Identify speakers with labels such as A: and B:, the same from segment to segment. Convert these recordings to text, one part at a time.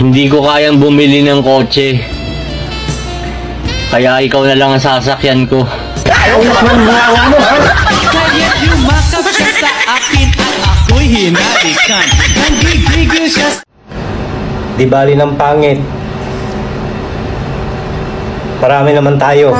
A: Hindi ko kayang bumili ng kotse. Kaya ikaw na lang ang sasakyan ko.
B: Kaya yumakap siya sa akin at ako'y hinalikan. Nanggigigil siya.
C: Di bali ng pangit. Marami naman tayo.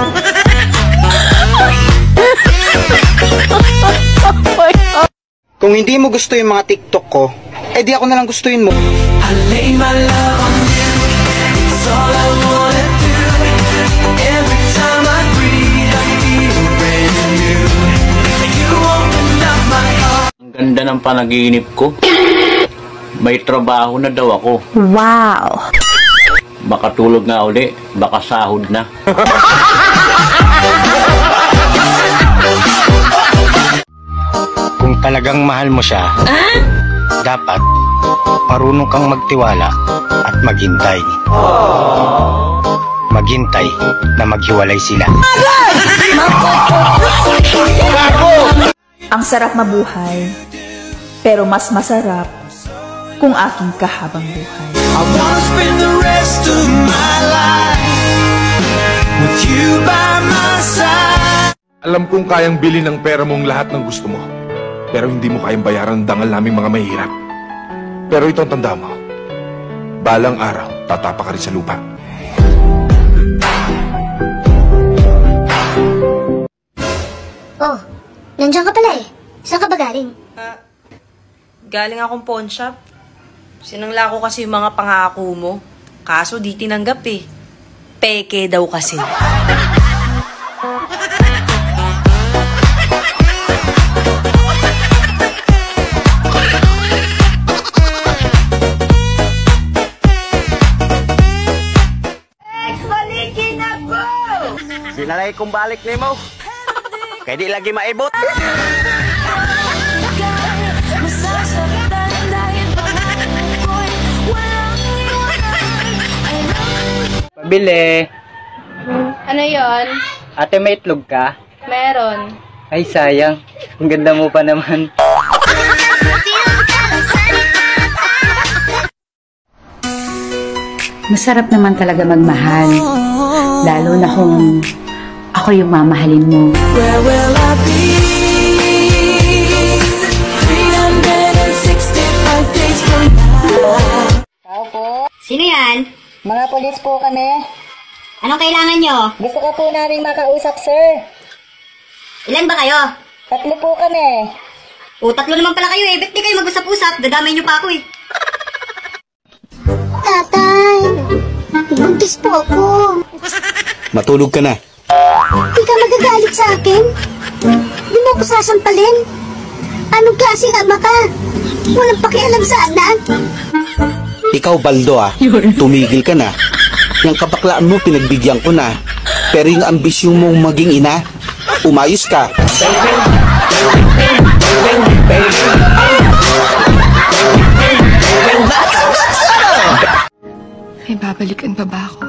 D: Kung hindi mo gusto yung mga TikTok ko, eh di ako nalang gustuin mo.
B: I lay my love on you. It's all I wanna do. Every time I breathe, I feel brand new. You open up my heart.
A: Ang ganda ng panaginip ko. May trabaho na daw ako.
E: Wow!
A: Baka tulog nga uli, baka sahod na.
C: Kung talagang mahal mo siya, dapat marunong kang magtiwala at maghintay. Maghintay na maghiwalay sila.
E: Ang sarap mabuhay, pero mas masarap kung aking kahabang buhay.
B: I wanna spend the rest of my life with you by my side.
F: Alam kong kayang bilhin ng pera mong lahat ng gusto mo. Pero hindi mo kayang bayaran ng dangal naming mga mahirap. Pero ito ang tanda mo. Balang araw, tatapa ka rin sa lupa.
G: Oh, nandiyan ka pala eh. Saan ka ba galing?
H: Galing akong pawn shop. Sinangla ko kasi yung mga pangako mo. Kaso di tinanggap eh. Peke daw kasi.
G: Balikin ako!
C: Sinalay kong balik ni mo. Kaya di lagi maibot.
I: Pabili.
J: Ano yon?
I: Ate, may itlog ka?
J: Meron.
I: Ay, sayang. Ang ganda mo pa naman.
E: Masarap naman talaga magmahal. Lalo na kung ako yung mamahalin mo.
B: Where will I be? 365 days from now.
G: Tao po. Sino yan?
K: Mga polis po kami.
G: Anong kailangan nyo?
K: Gusto ko po namin makausap, sir.
G: Ilan ba kayo?
K: 3 po kami.
G: O, 3 naman pala kayo eh. Ba't di kayo mag-usap-usap? Dadamay nyo pa ako eh.
K: Tatay, buntis po ako.
D: Matulog ka na.
K: Di ka magagalit sa akin. Di mo ako sasampalin. Anong klaseng ama ka? Walang pakialam sa anak.
D: Ikaw, Baldo tumigil ka na. Yung kabaklaan mo, pinagbigyan ko na. Pero yung ambisyon mong maging ina, umayos ka.
J: May babalikan pa ba ako?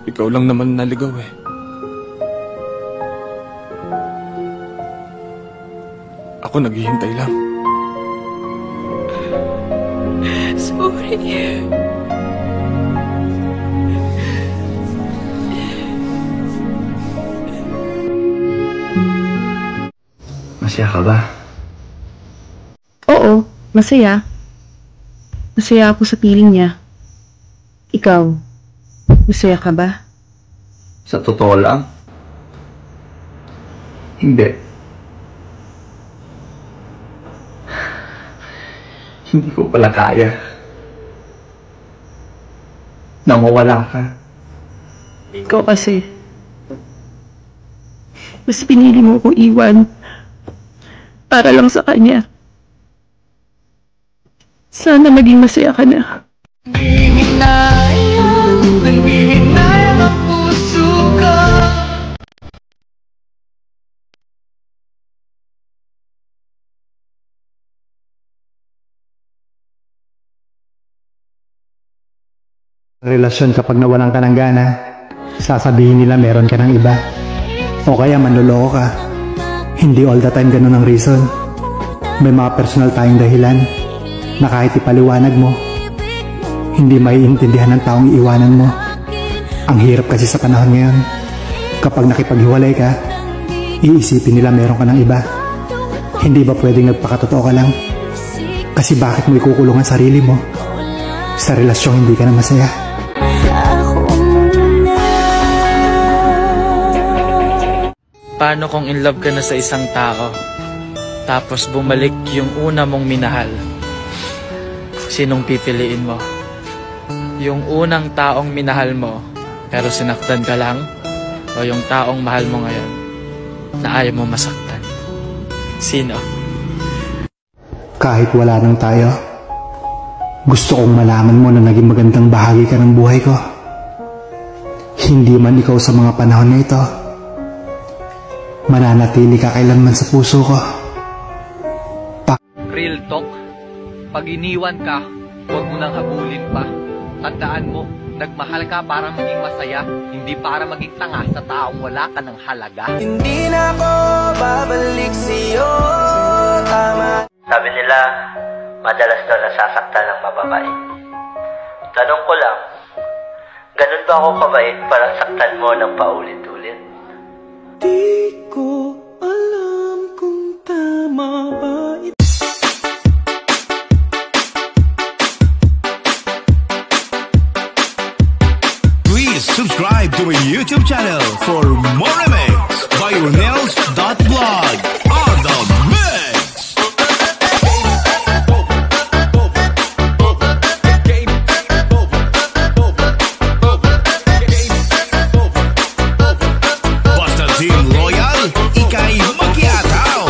F: Ikaw lang naman naligaw eh. Ako naghihintay lang.
J: Sorry.
C: Masaya ka ba?
E: Oo, masaya. Masaya ako sa piling niya. Ikaw, masaya ka ba?
C: Sa totoo lang? Hindi. Hindi ko pala kaya. Na mawala ka.
E: Ikaw kasi. Mas pinili mo kong iwan. Para lang sa kanya. Sana maging masaya ka na.
B: Nanghihinayang ang puso ko.
L: Relasyon kapag nawalan ka ng gana, sasabihin nila meron ka ng iba. O kaya manloloko ka. Hindi all the time ganun ang reason. May mga personal tayong dahilan. na kahit ipaliwanag mo, hindi maiintindihan ng taong iiwanan mo. Ang hirap kasi sa panahon ngayon, kapag nakipaghiwalay ka, iisipin nila meron ka ng iba. Hindi ba pwedeng nagpakatotoo ka lang? Kasi bakit mo ikukulong ang sarili mo sa relasyong hindi ka na masaya?
M: Paano kung in love ka na sa isang tao, tapos bumalik yung una mong minahal? Sinong pipiliin mo? Yung unang taong minahal mo, pero sinaktan ka lang? O yung taong mahal mo ngayon, na ayaw mo masaktan? Sino?
L: Kahit wala nang tayo, gusto kong malaman mo na naging magandang bahagi ka ng buhay ko. Hindi man ikaw sa mga panahon na ito, mananatili ka kailanman sa puso ko.
N: Real talk, pag iniwan ka, huwag mo nang habulin pa. Tandaan mo, nagmahal ka para maging masaya, hindi para maging tanga sa taong wala ka ng halaga.
B: Hindi na ako babalik sa'yo, tama.
O: Sabi nila, madalas daw nasasaktan ng mababait. Tanong ko lang, ganun ba ako kabait para saktan mo ng paulit-ulit?
B: Di ko alam kung tama ba ito.
P: Please subscribe to my YouTube channel for more remix by Ronels.vlog on the mix. Basta Team Loyal, ika'y makiataw.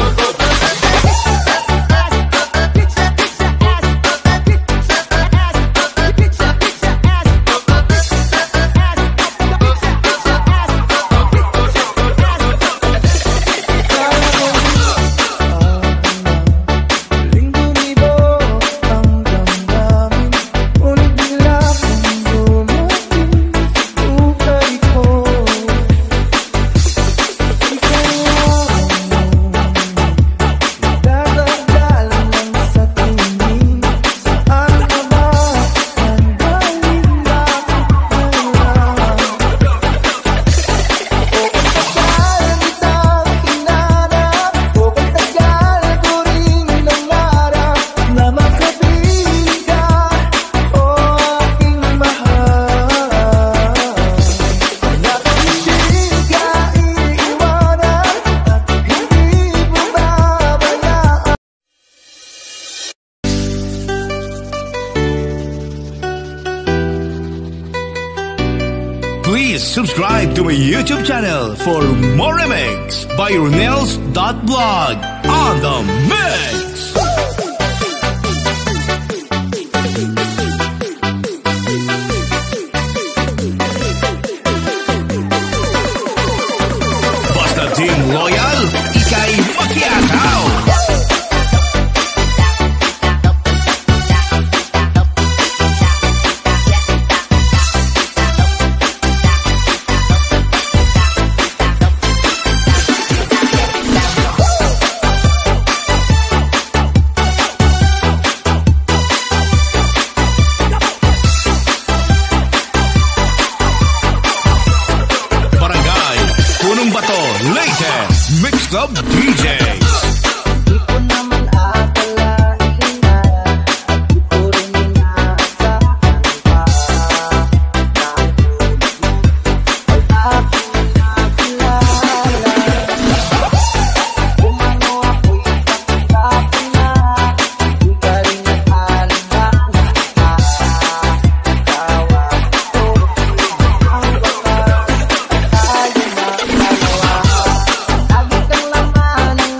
P: Please subscribe to my YouTube channel for more remix by Ronels.vlog on the mix. Basta Team Loyal, ika'y makiataw. Mix Club DJs.
B: Lagi kang laman ng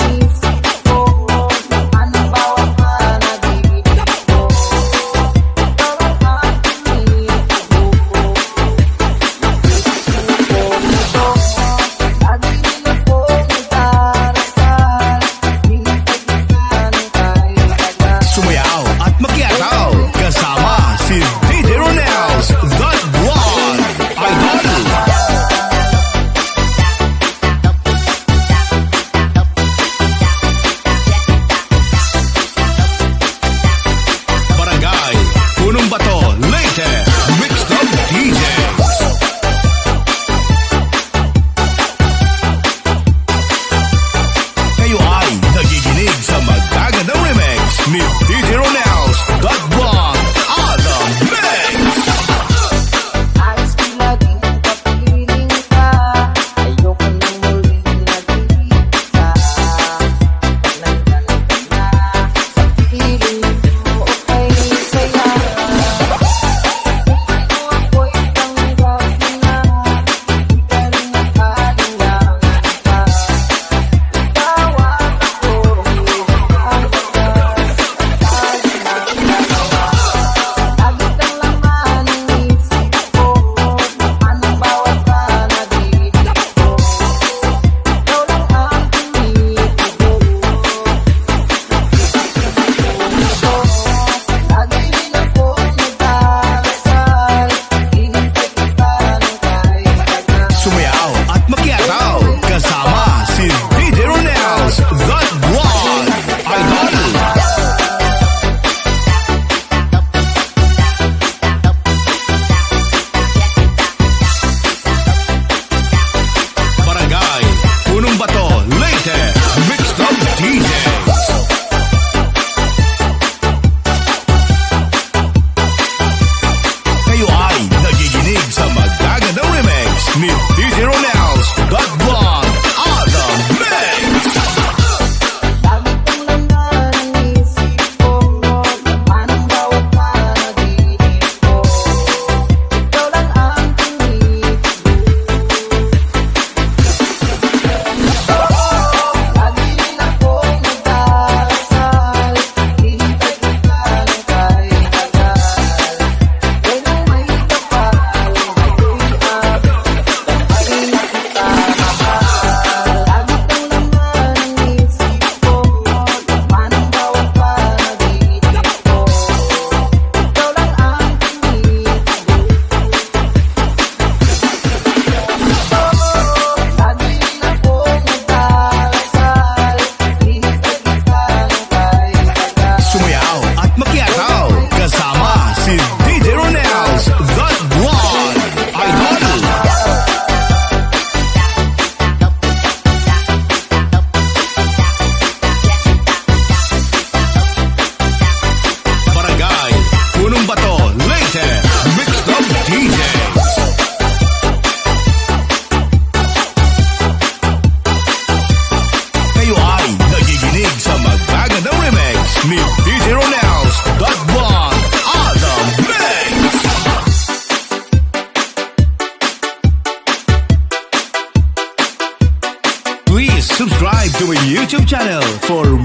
P: YouTube channel for